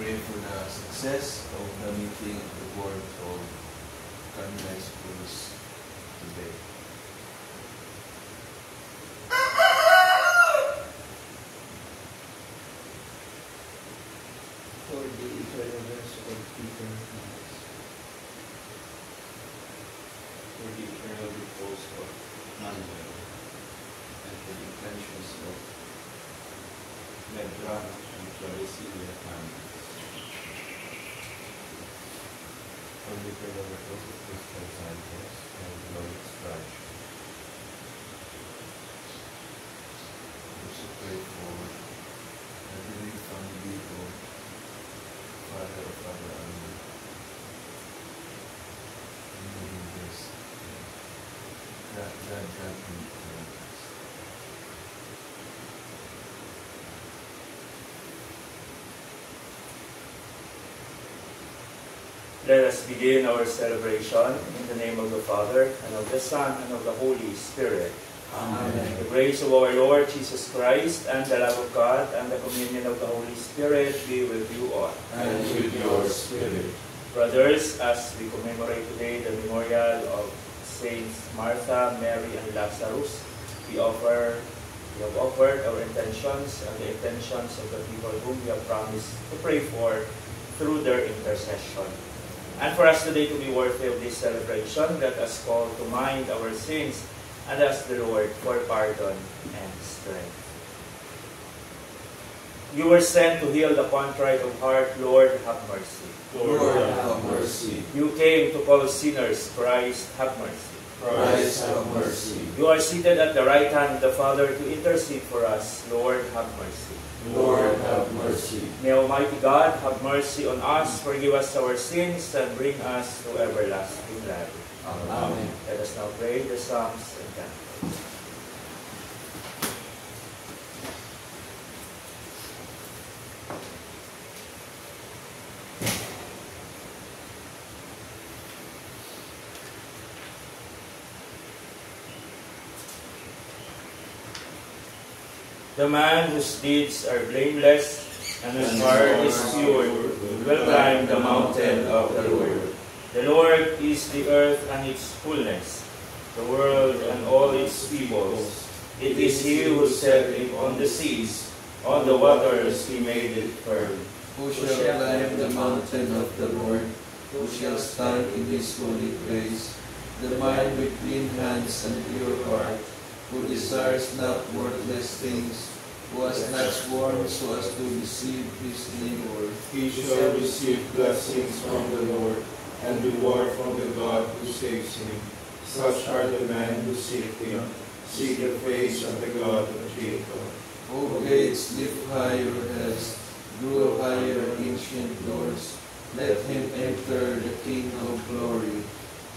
pray for the success of the meeting of the board of Carmelite Schools today. For the relevance of Peter Hans. For the eternal repose of Manuel, and for the intentions of Medra and Claricilia families. For the eternal repose of Christian Sanchez and Lois Raj. Also pray for the bereaved family of Father Arnold. God grant him rest. Let us begin our celebration in the name of the Father, and of the Son, and of the Holy Spirit. Amen. The grace of our Lord Jesus Christ, and the love of God, and the communion of the Holy Spirit be with you all. And with your spirit. Brothers, as we commemorate today the memorial of Saints Martha, Mary, and Lazarus, we have offered our intentions and the intentions of the people whom we have promised to pray for through their intercession. And for us today to be worthy of this celebration, let us call to mind our sins and ask the Lord for pardon and strength. You were sent to heal the contrite of heart. Lord, have mercy. Lord, have mercy. You came to call sinners. Christ, have mercy. Christ, have mercy. You are seated at the right hand of the Father to intercede for us. Lord, have mercy. Lord, have mercy. May Almighty God have mercy on us, forgive us our sins, and bring us to everlasting life. Amen. Let us now pray the Psalms and Canticles. The man whose deeds are blameless and whose heart is pure will climb the mountain of the Lord. The Lord is the earth and its fullness, the world and all its peoples. It is He who set it on the seas, on the waters He made it firm. Who shall climb the mountain of the Lord? Who shall stand in His holy place? The mind with clean hands and pure heart, who desires not worthless things, who has not sworn so as to deceive his neighbor. He shall receive blessings from the Lord, and reward from the God who saves him. Such are the men who seek Him, seek the face of the God of Jacob. O gates, lift high your heads, grow higher ancient doors. Let him enter, the King of glory.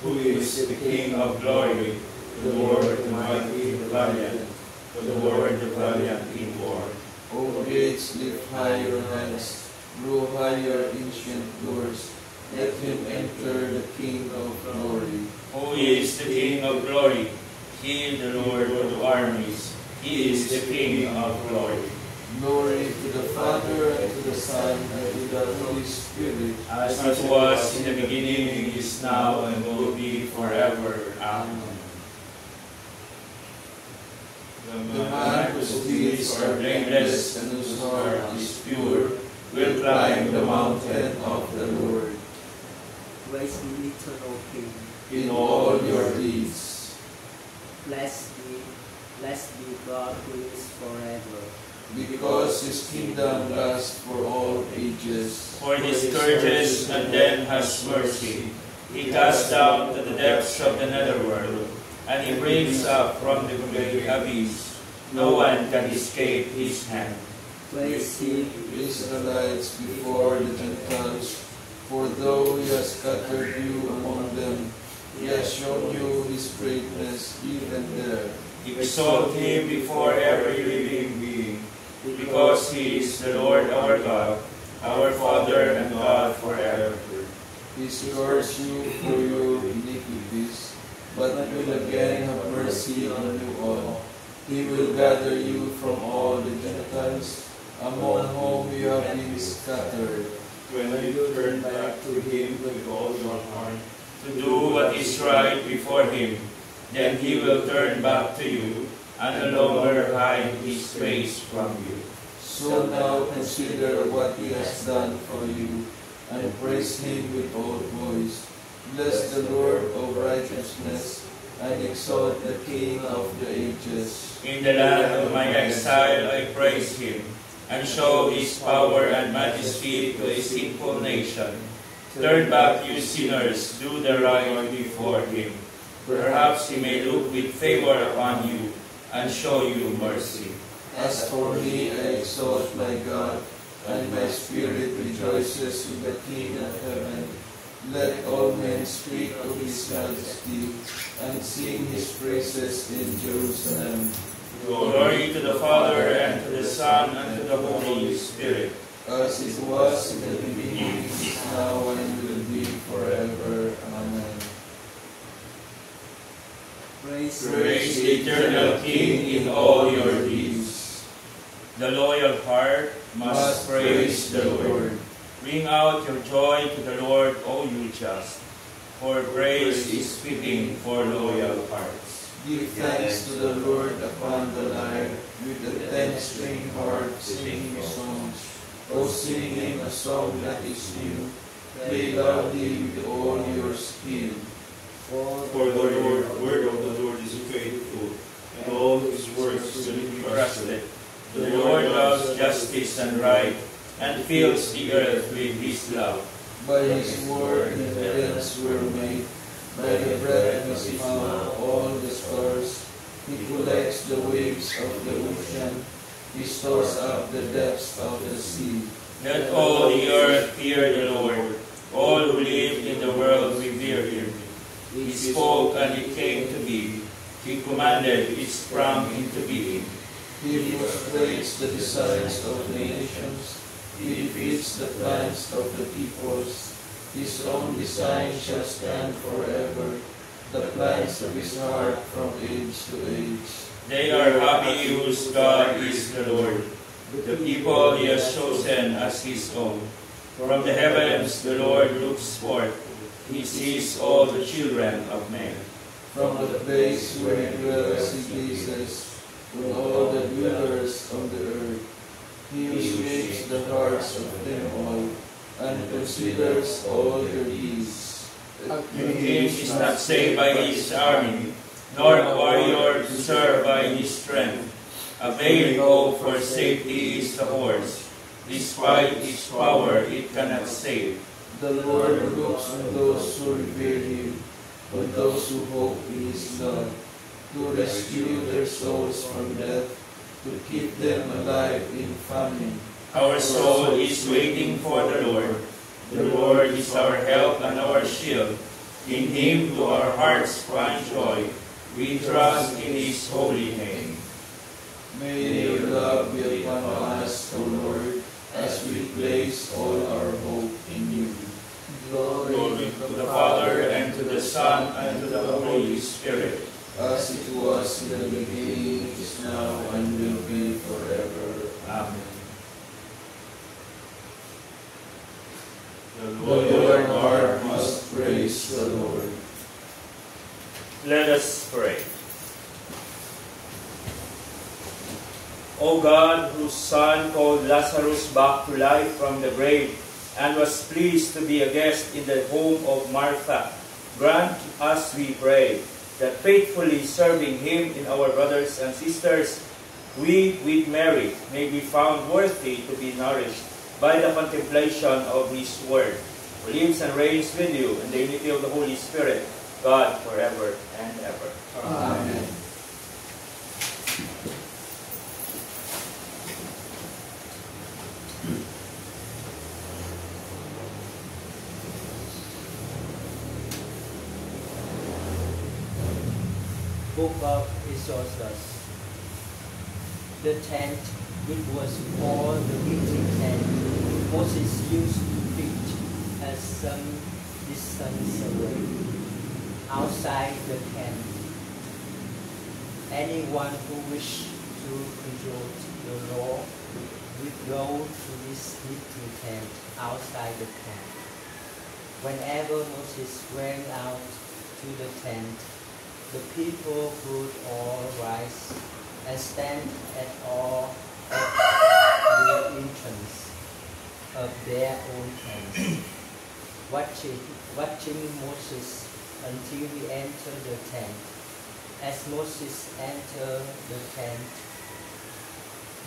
Who is the King of glory? The Lord the mighty, the valiant, the Lord the valiant in war. O gates, lift high your heads, grow higher ancient doors. Let him enter, the King of glory. Who is the King of glory? He, the Lord of armies. He is the King of glory. Glory to the Father, and to the Son, and to the Holy Spirit. As it was in the beginning, is now, and will be forever. Amen. The man whose deeds are blameless and whose heart is pure will climb the mountain of the Lord. Praise be eternal King. In all your deeds, Blessed be God who is forever. because His kingdom lasts for all ages. For He scourges and then has mercy. He casts down to the depths of the netherworld, and He brings up from the great abyss. No one can escape His hand. Praise Him. Israelites before the Gentiles, for though He has scattered you among them, He has shown you His greatness even there. Exalt Him before every living being, because He is the Lord our God, our Father and God forever. He scourged you for your iniquities, but will again have mercy on you all. He will gather you from all the Gentiles, among whom you have been scattered. when you turn back to Him with all your heart, to do what is right before Him, then He will turn back to you and no longer hide His face from you. So now consider what He has done for you, and praise Him with all voice. Bless the Lord, O righteousness, and exalt the King of the ages. In the land of my exile I praise Him, and show His power and majesty to a sinful nation. Turn back, you sinners, do the right before Him. Perhaps He may look with favor upon you and show you mercy. As for me, I exalt my God, and my spirit rejoices in the King of heaven. Let all men speak of His majesty, and sing His praises in Jerusalem. Glory to the Father, and to the Son, and to the Holy Spirit. As it was in the beginning, is now, and will be forever. Amen. Praise the eternal King in all your deeds. The loyal heart must praise the Lord. Bring out your joy to the Lord, O you just, for praise is fitting for loyal hearts. Give thanks to the Lord upon the lyre, with a 10-string harp, singing songs. O sing Him a song that is new, play loudly with all your skill. For the word of the Lord is faithful, and all His works will be trusted. The Lord loves justice and right, and fills the earth with His love. By His word the heavens were made, by the breath of His mouth all the stars. He collects the waves of the ocean, He stores up the depths of the sea. Let all the earth fear the Lord, all who live in the world revere Him. He spoke and it came to be. He commanded it sprung into being. He frustrates the designs of the nations. He defeats the plans of the peoples. His own design shall stand forever, the plans of His heart from age to age. They are happy whose God is the Lord, the people He has chosen as His own. From the heavens the Lord looks forth. He sees all the children of men. From the place where He dwells He gazes on all the dwellers on the earth. He who shapes the hearts of them all, and considers all their deeds. The king is not saved by his army, nor a warrior to serve by his strength. A vain hope for safety is the horse. Despite its power, it cannot save. The Lord looks on those who revere Him, on those who hope in His love, to rescue their souls from death, to keep them alive in famine. Our soul is waiting for the Lord. The Lord is our help and our shield. In Him do our hearts find joy. We trust in His holy name. May Your love be upon us, O Lord, as we place all our hope in You. Glory to the Father, and to the Son, and to the Holy Spirit. As it was in the beginning, is now, and will be forever. Amen. The The loyal Lord heart heart must praise the Lord. Let us pray. O God, whose Son called Lazarus back to life from the grave and was pleased to be a guest in the home of Martha, grant us, we pray, that faithfully serving Him in our brothers and sisters, we, with Mary, may be found worthy to be nourished by the contemplation of His Word, who lives and reigns with You in the unity of the Holy Spirit, God, forever and ever. Amen. Book of Exodus. The tent, which was called the meeting tent, Moses used to preach at some distance away. Outside the tent, anyone who wished to consult the law with go to this little tent outside the camp. Whenever Moses went out to the tent, the people would all rise and stand at the entrance of their own tents, watching Moses until he entered the tent. As Moses entered the tent,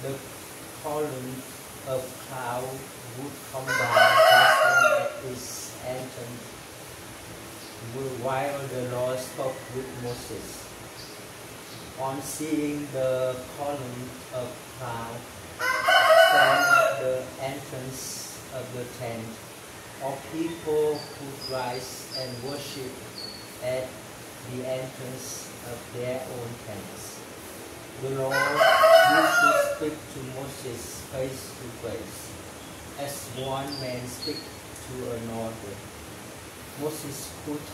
the column of cloud would come down at his entrance, while the Lord spoke with Moses. On seeing the column of cloud stand at the entrance of the tent, all people would rise and worship at the entrance of their own tents. The Lord used to speak to Moses face to face, as one man speaks to another. Moses could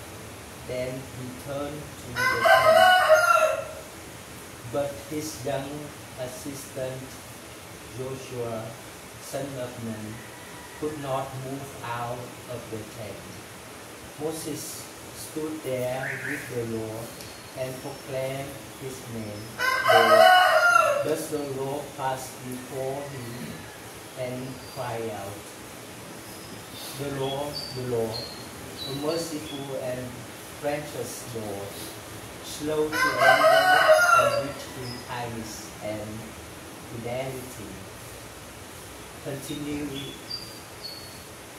then return to the tent, but his young assistant Joshua, son of Nun, could not move out of the tent. Moses stood there with the Lord and proclaimed his name, Lord. Thus the Lord passed before him and cried out, the Lord, a merciful and gracious Lord, slow to anger and rich in kindness and fidelity,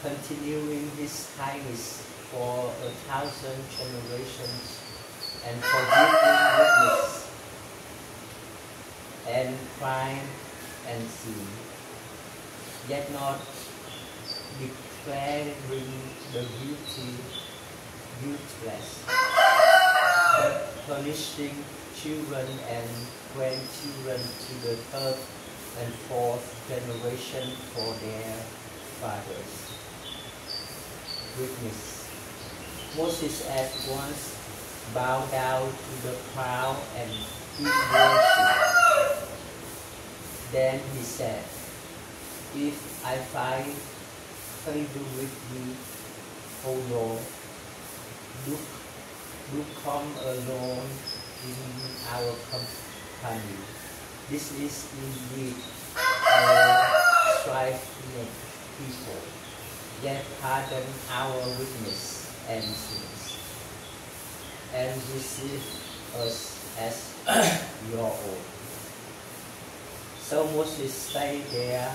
continuing his kindness for 1,000 generations, and forgiving wickedness and crime and sin, yet not declaring the guiltless, but punishing children and grandchildren to the third and fourth generation for their fathers. Witness. Moses at once bowed down to the ground and did worship. Then he said, if I find favor with thee, O Lord, do come alone in our company. This is indeed a strife people, yet pardon our weakness and sins, and receive us as your own. So Moses stayed there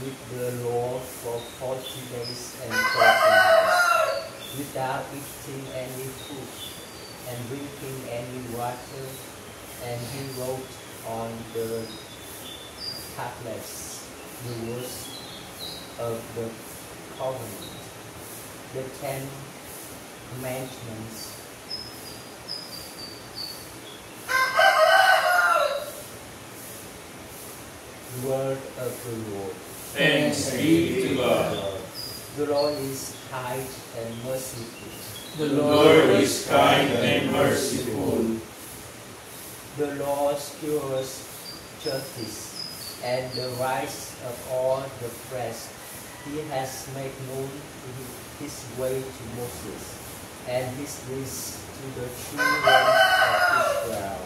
with the Lord for 40 days and 40 nights, without eating any food and drinking any water, and he wrote on the tablets the words of the covenant, the 10 commandments. Word of the Lord. Thanks be to God. The Lord is kind and merciful. The Lord is kind and merciful. The Lord secures justice and the rights of all the oppressed. He has made known his way to Moses and his ways to the children of Israel.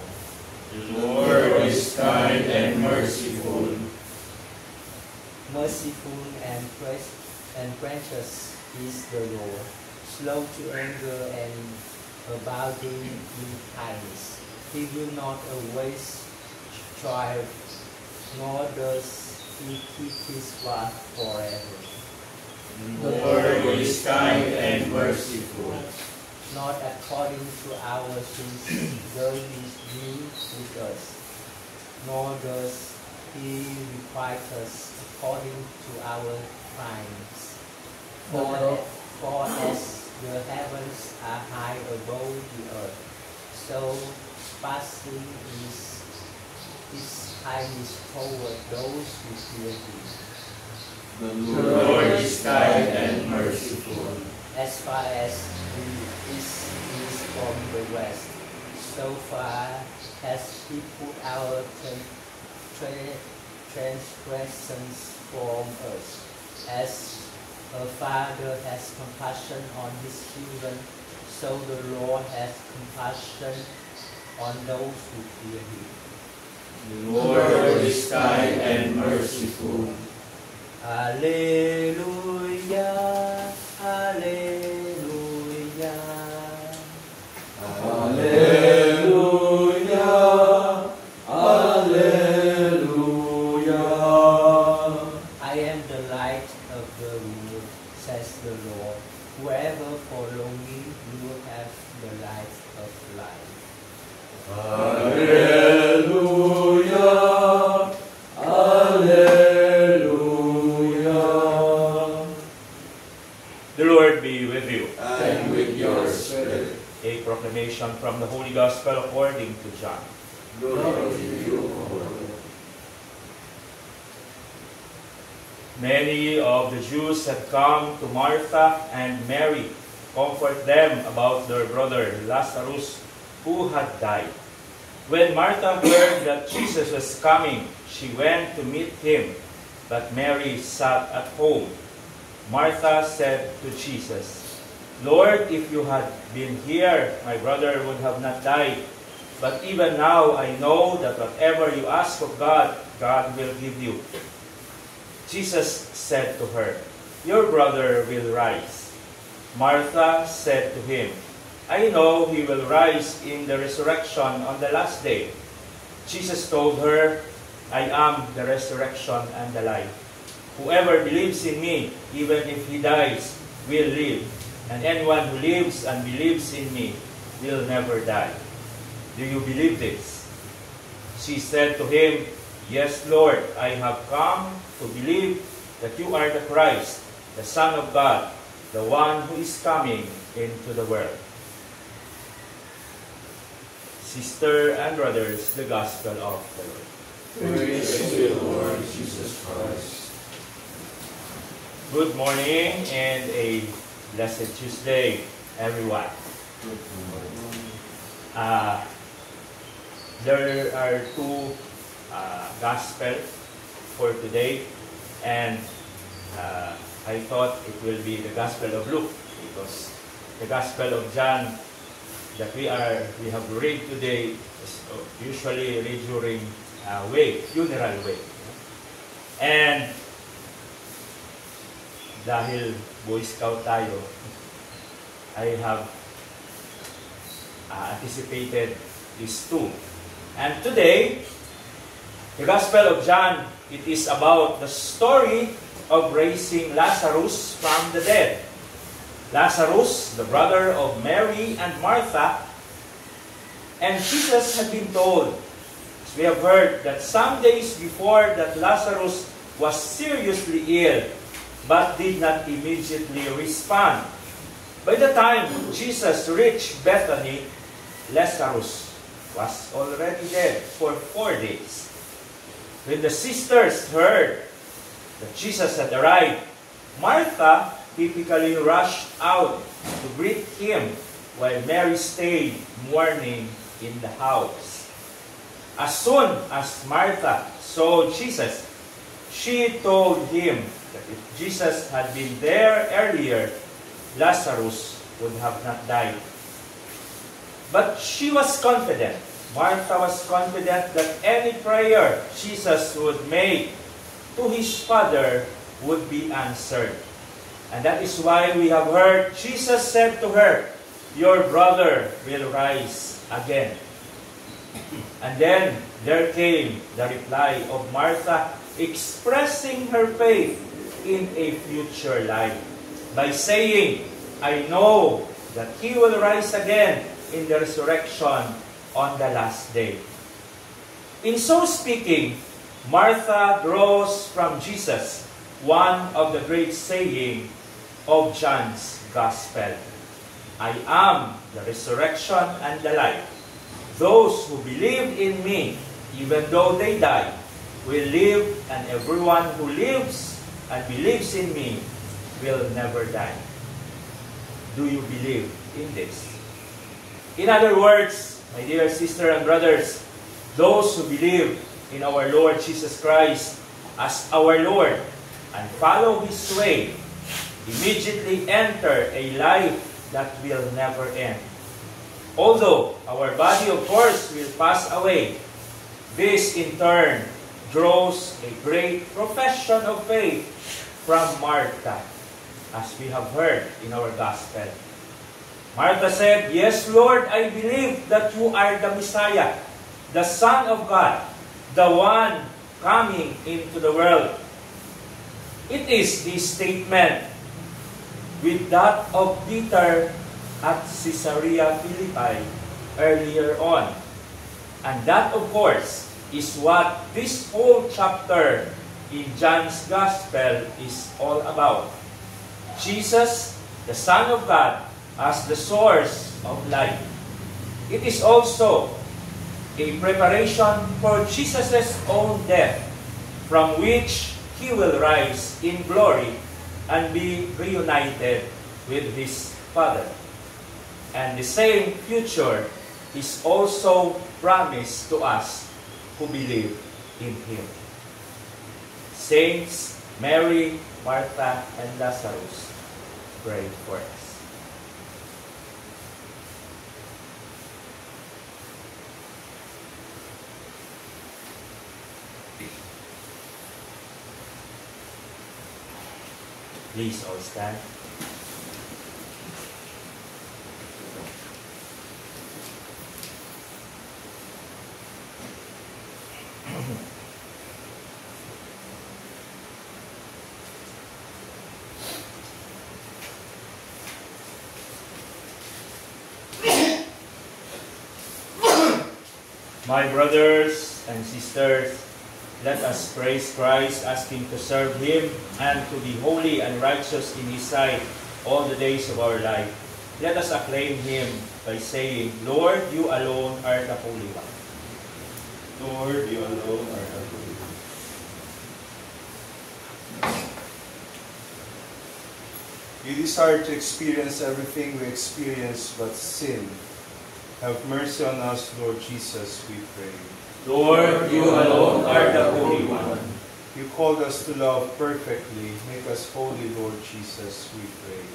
The Lord is kind and merciful. Merciful and gracious is the Lord, slow to anger and abounding in kindness. He will not always strive, nor does he keep his wrath forever. The Lord is kind and merciful. Not according to our sins does he deal with us, nor does he requite us according to our crimes. For as the heavens are high above the earth, so passing is his kindness toward those who fear him. The Lord is kind and merciful. As far as the east is from the west, so far has he put our transgressions from us. As a father has compassion on his children, so the Lord has compassion on those who fear him. The Lord is kind and merciful. Alleluia, Alleluia. Alleluia, Alleluia. I am the light of the world, says the Lord. Whoever follow me will have the light of life. Alleluia, Alleluia. The Lord be with you. And with your spirit. A proclamation from the Holy Gospel according to John. Glory to you, O Lord. Many of the Jews had come to Martha and Mary to comfort them about their brother Lazarus, who had died. When Martha heard that Jesus was coming, she went to meet him, but Mary sat at home. Martha said to Jesus, "Lord, if you had been here, my brother would have not died. But even now I know that whatever you ask of God, God will give you." Jesus said to her, "Your brother will rise." Martha said to him, "I know he will rise in the resurrection on the last day." Jesus told her, "I am the resurrection and the life. Whoever believes in me, even if he dies, will live. And anyone who lives and believes in me will never die. Do you believe this?" She said to him, "Yes, Lord, I have come to believe that you are the Christ, the Son of God, the one who is coming into the world." Sister and brothers, the Gospel of the Lord. Praise to you, Lord Jesus Christ. Good morning and a blessed Tuesday, everyone. There are two Gospels for today, and I thought it will be the Gospel of Luke, because the Gospel of John that we have read today is usually read during funeral way. And dahil Boy Scout tayo, I have anticipated these two. And today, the Gospel of John, it is about the story of raising Lazarus from the dead. Lazarus, the brother of Mary and Martha, and Jesus had been told, as we have heard, that some days before that Lazarus was seriously ill, but did not immediately respond. By the time Jesus reached Bethany, Lazarus was already dead for 4 days. When the sisters heard that Jesus had arrived, Martha typically rushed out to greet him, while Mary stayed mourning in the house. As soon as Martha saw Jesus, she told him that if Jesus had been there earlier, Lazarus would have not died. But she was confident. Martha was confident that any prayer Jesus would make to his Father would be answered. And that is why we have heard Jesus said to her, "Your brother will rise again." And then there came the reply of Martha, expressing her faith in a future life by saying, "I know that he will rise again in the resurrection on the last day." In so speaking, Martha draws from Jesus one of the great sayings of John's Gospel, "I am the resurrection and the life. Those who believe in me, even though they die, will live, and everyone who lives and believes in me will never die." Do you believe in this? In other words, my dear sister and brothers, those who believe in our Lord Jesus Christ as our Lord and follow His way, immediately enter a life that will never end. Although our body, of course, will pass away, this in turn draws a great profession of faith from Martha, as we have heard in our gospel. Martha said, "Yes, Lord, I believe that you are the Messiah, the Son of God, the one coming into the world." It is this statement with that of Peter at Caesarea Philippi earlier on. And that, of course, is what this whole chapter in John's Gospel is all about. Jesus, the Son of God, as the source of life. It is also a preparation for Jesus' own death, from which He will rise in glory and be reunited with His Father. And the same future is also promised to us who believe in Him. Saints Mary, Martha, and Lazarus, pray for us. Please all stand. My brothers and sisters, let us praise Christ, asking to serve Him and to be holy and righteous in His sight all the days of our life. Let us acclaim Him by saying, "Lord, you alone are the Holy One." Lord, you alone are the Holy One. You desire to experience everything we experience but sin. Have mercy on us, Lord Jesus, we pray. Lord, you alone are the Holy One. You called us to love perfectly. Make us holy, Lord Jesus, we pray.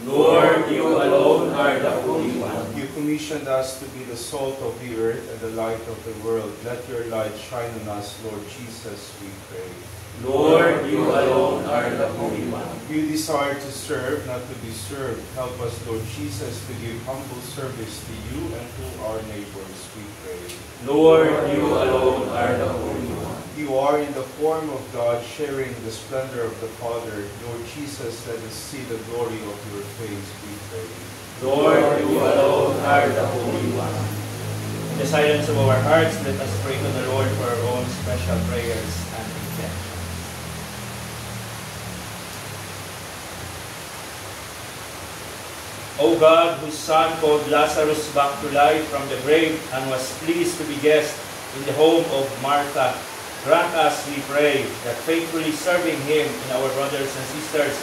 Lord, you alone are the Holy One. You commissioned us to be the salt of the earth and the light of the world. Let your light shine on us, Lord Jesus, we pray. Lord, you alone are the Holy One. You desire to serve, not to be served. Help us, Lord Jesus, to give humble service to you and to our neighbors, we pray. Lord, you alone are the Holy One. You are in the form of God, sharing the splendor of the Father. Lord Jesus, let us see the glory of your face, we pray. Lord, you alone are the Holy One. In the silence of our hearts, let us pray to the Lord for our own special prayers and intentions. O God, whose Son called Lazarus back to life from the grave and was pleased to be guest in the home of Martha, grant us, we pray, that faithfully serving Him and our brothers and sisters,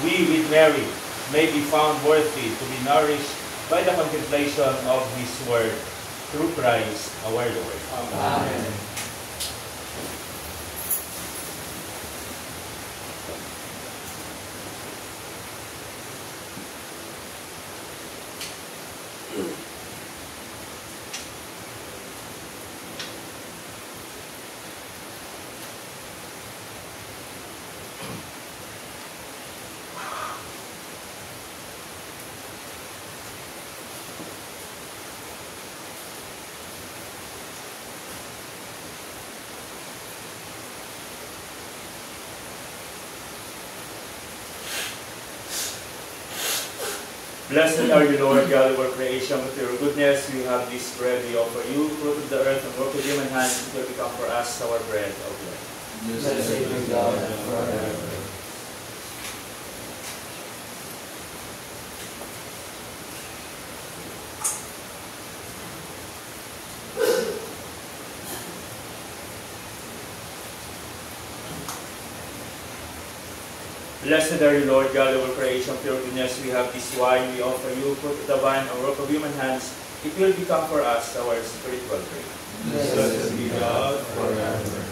we with Mary may be found worthy to be nourished by the contemplation of His Word, through Christ our Lord. Amen. Blessed are you, Lord, God of our creation. With your goodness, we have this bread we offer you, fruit of the earth and work of human hands, it will become for us our bread of life. Blessed be God forever. Blessed are you, Lord, God of our creation. For your goodness, we have this wine we offer you, fruit of the vine and work of human hands, it will become for us our spiritual drink. Blessed be God forever.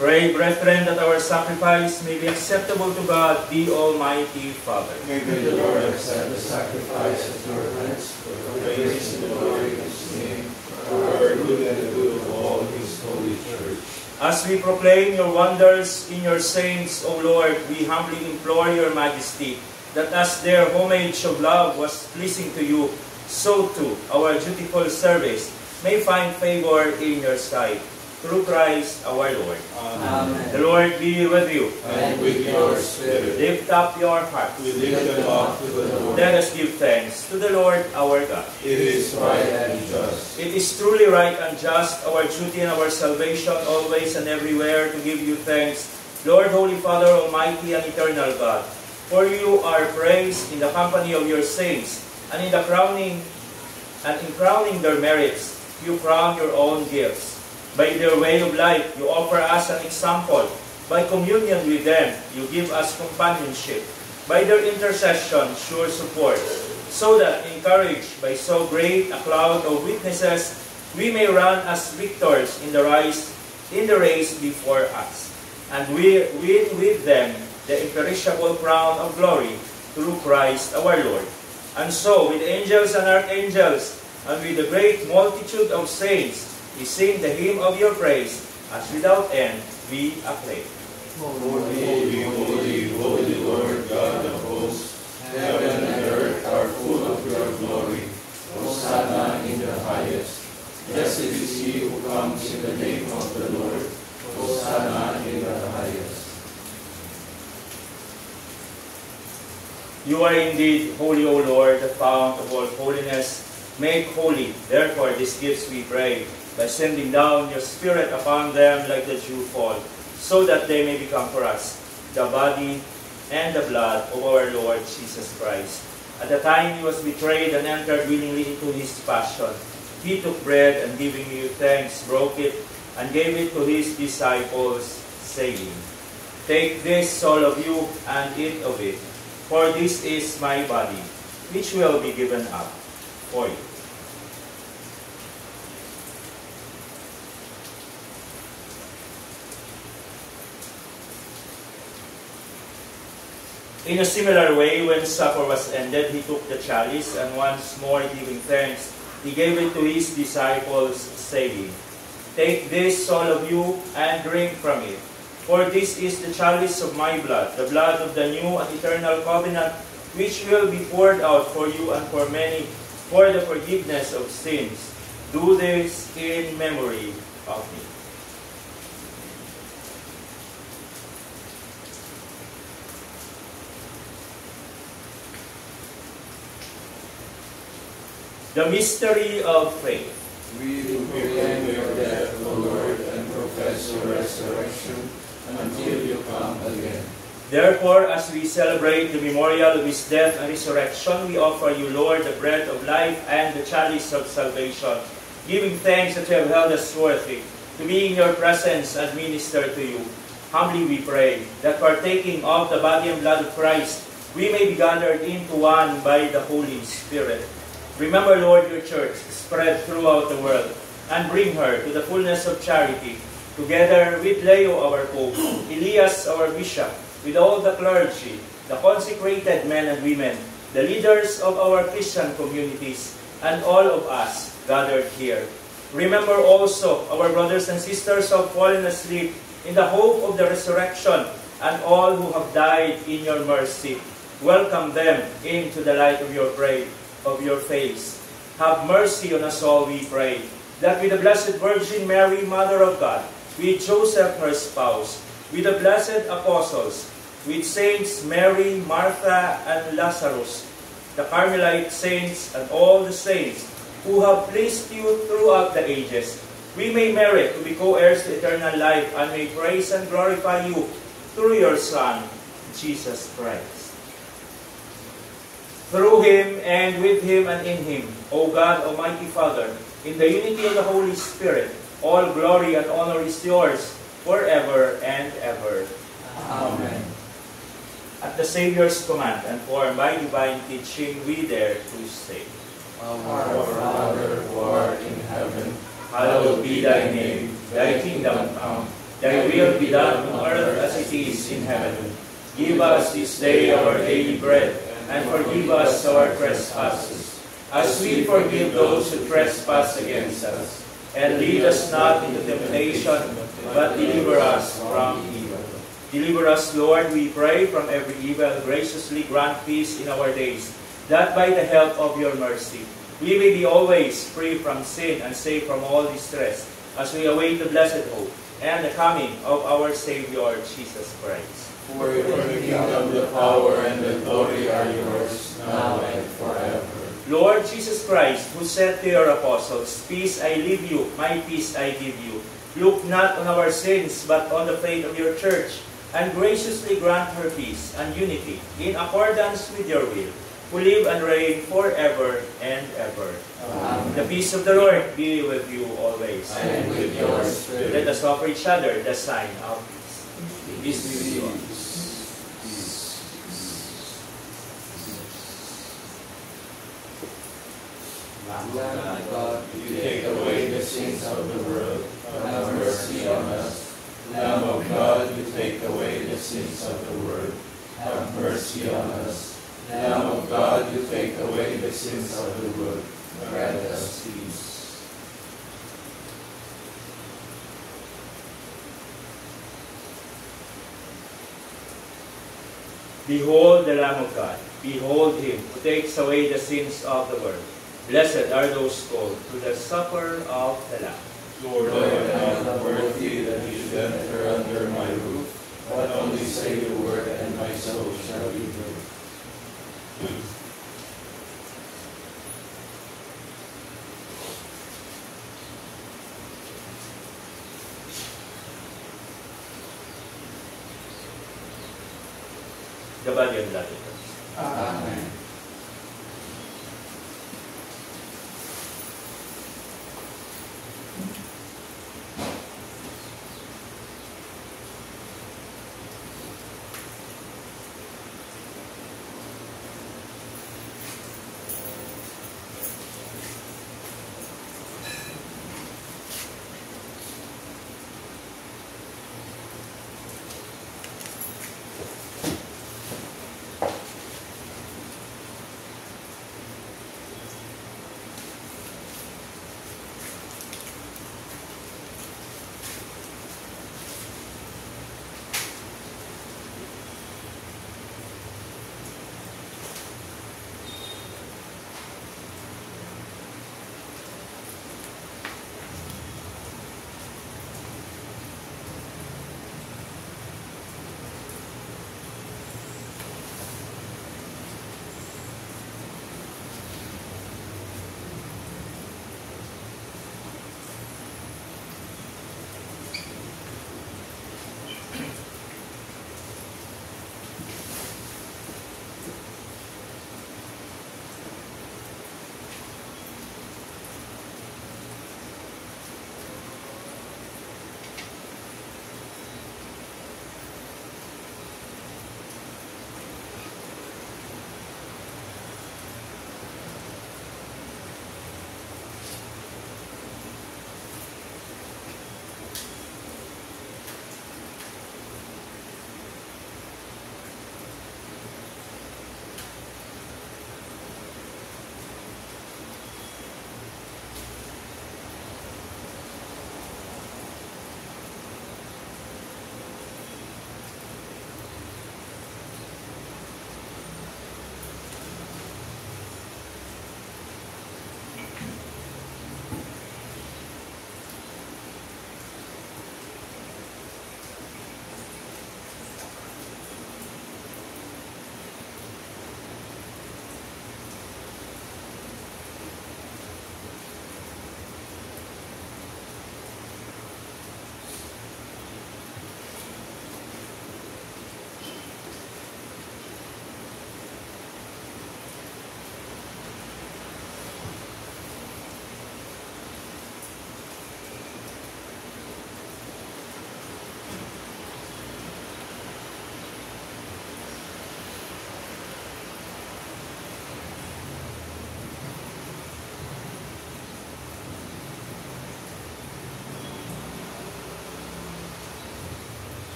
Pray, brethren, that our sacrifice may be acceptable to God, the Almighty Father. May the Lord accept the sacrifice at your hands for the praise and glory of his name, for our good and the good of all his holy church. As we proclaim your wonders in your saints, O Lord, we humbly implore your majesty, that as their homage of love was pleasing to you, so too our dutiful service may find favor in your sight. Through Christ our Lord. Amen. The Lord be with you. And with your spirit, Lift up your hearts. we lift them up to the Lord. Let us give thanks to the Lord our God. It is right and just. It is truly right and just, our duty and our salvation, always and everywhere, to give you thanks, Lord, Holy Father, Almighty and Eternal God. For you are praised in the company of your saints, and in crowning their merits, you crown your own gifts. By their way of life, you offer us an example. By communion with them, you give us companionship. By their intercession, sure support. So that, encouraged by so great a cloud of witnesses, we may run as victors in the race before us, and we win with them the imperishable crown of glory through Christ our Lord. And so, with angels and archangels, and with the great multitude of saints, we sing the hymn of your praise, as without end we acclaim. Holy, holy, holy Lord God of hosts, heaven and earth are full of your glory. Hosanna in the highest. Blessed is he who comes in the name of the Lord. Hosanna in the highest. You are indeed holy, O Lord, the fount of all holiness. Make holy, therefore, these gifts, we pray, by sending down your Spirit upon them like the dew fall, so that they may become for us the body and the blood of our Lord Jesus Christ. At the time he was betrayed and entered willingly into his passion, he took bread and giving you thanks, broke it, and gave it to his disciples, saying, Take this, all of you, and eat of it, for this is my body, which will be given up for you. In a similar way, when supper was ended, he took the chalice, and once more giving thanks, he gave it to his disciples, saying, Take this, all of you, and drink from it. For this is the chalice of my blood, the blood of the new and eternal covenant, which will be poured out for you and for many, for the forgiveness of sins. Do this in memory of me. The mystery of faith. We proclaim your death, O Lord, and profess your resurrection until you come again. Therefore, as we celebrate the memorial of his death and resurrection, we offer you, Lord, the bread of life and the chalice of salvation, giving thanks that you have held us worthy to be in your presence and minister to you. Humbly we pray that partaking of the body and blood of Christ, we may be gathered into one by the Holy Spirit. Remember, Lord, your church spread throughout the world, and bring her to the fullness of charity, together with Leo, our Pope, Elias, our Bishop, with all the clergy, the consecrated men and women, the leaders of our Christian communities, and all of us gathered here. Remember also our brothers and sisters who have fallen asleep in the hope of the resurrection, and all who have died in your mercy. Welcome them into the light of your face. Have mercy on us all, we pray, that with the Blessed Virgin Mary, Mother of God, with Joseph, her spouse, with the blessed apostles, with Saints Mary, Martha, and Lazarus, the Carmelite saints, and all the saints who have pleased you throughout the ages, we may merit to be co-heirs to eternal life, and may praise and glorify you through your Son, Jesus Christ. Through him, and with him, and in him, O God, Almighty Father, in the unity of the Holy Spirit, all glory and honor is yours forever and ever. Amen. At the Savior's command, and formed by divine teaching, we dare to say, Our Father, who art in heaven, Hallowed be thy name, thy kingdom come. Thy will be done on earth as it is in heaven. Give us this day our daily bread, and forgive us our trespasses, as we forgive those who trespass against us. And lead us not into temptation, but deliver us from evil. Deliver us, Lord, we pray, from every evil. Graciously grant peace in our days, that by the help of your mercy, we may be always free from sin and safe from all distress, as we await the blessed hope and the coming of our Savior, Jesus Christ. For the kingdom, the power, and the glory are yours, now and forever. Lord Jesus Christ, who said to your apostles, Peace I leave you, my peace I give you, look not on our sins, but on the faith of your church, and graciously grant her peace and unity in accordance with your will, who live and reign forever and ever. Amen. The peace of the Lord be with you always. And with your spirit. Let us offer each other the sign of peace. Peace be with you all. Lamb of God, You take away the sins of the world, have mercy on us. Lamb of God, you take away the sins of the world, have mercy on us. Lamb of God, you take away the sins of the world, grant us peace. Behold the Lamb of God. Behold him who takes away the sins of the world. Blessed are those called to the supper of the Lamb. Lord, I am not worthy that you should enter under my roof, but only say the word, and my soul shall be healed. The body and blood of Christ. Amen.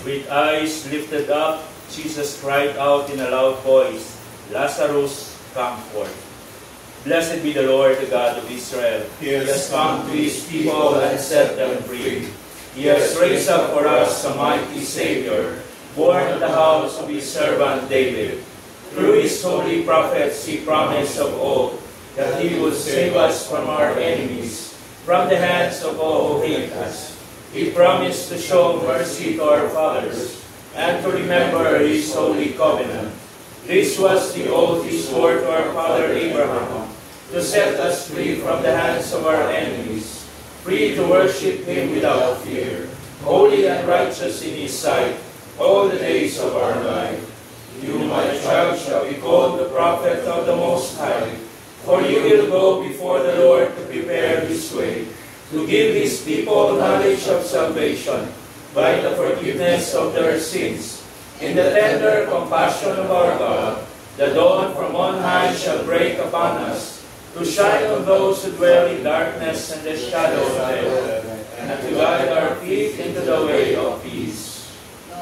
With eyes lifted up, Jesus cried out in a loud voice, Lazarus, come forth. Blessed be the Lord, the God of Israel. He has come to his people and set them free. He has raised up for us a mighty Savior, born in the house of his servant David. Through his holy prophets he promised of old that he would save us from our enemies, from the hands of all who hate us. He promised to show mercy to our fathers and to remember his holy covenant. This was the oath he swore to our father Abraham, to set us free from the hands of our enemies, free to worship him without fear, holy and righteous in his sight, all the days of our life. You, my child, shall be called the prophet of the Most High, for you will go before the Lord to prepare his way, to give his people knowledge of salvation by the forgiveness of their sins. In the tender compassion of our God, the dawn from on high shall break upon us, to shine on those who dwell in darkness and the shadow of death, and to guide our feet into the way of peace.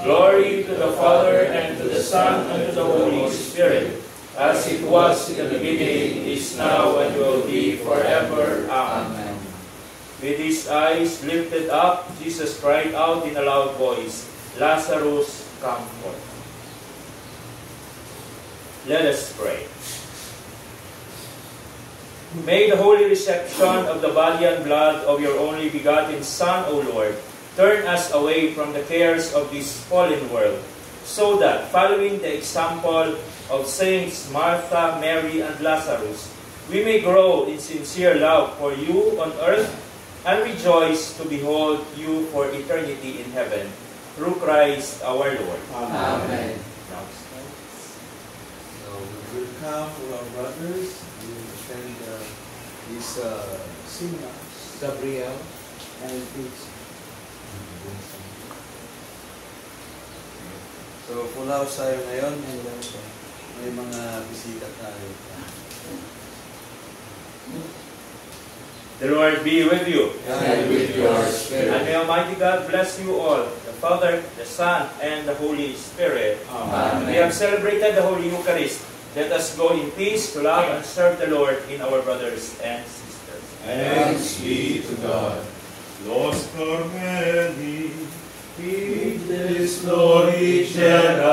Glory to the Father, and to the Son, and to the Holy Spirit, as it was in the beginning, is now, and will be forever. Amen. With his eyes lifted up, Jesus cried out in a loud voice, Lazarus, come forth. Let us pray. May the holy reception of the body and blood of your only begotten Son, O Lord, turn us away from the cares of this fallen world, so that, following the example of Saints Martha, Mary, and Lazarus, we may grow in sincere love for you on earth and rejoice to behold you for eternity in heaven. Through Christ our Lord. Amen. So we will come to our brothers. We will attend these seminars, Gabriel and Peach. So, full house tayo ngayon. May mga bisita tayo. The Lord be with you. And with your spirit. And may Almighty God bless you all, the Father, the Son, and the Holy Spirit. Amen. We have celebrated the Holy Eucharist. Let us go in peace to love and serve the Lord in our brothers and sisters. Thanks be to God. Los Corneli, Fidesz Floricera,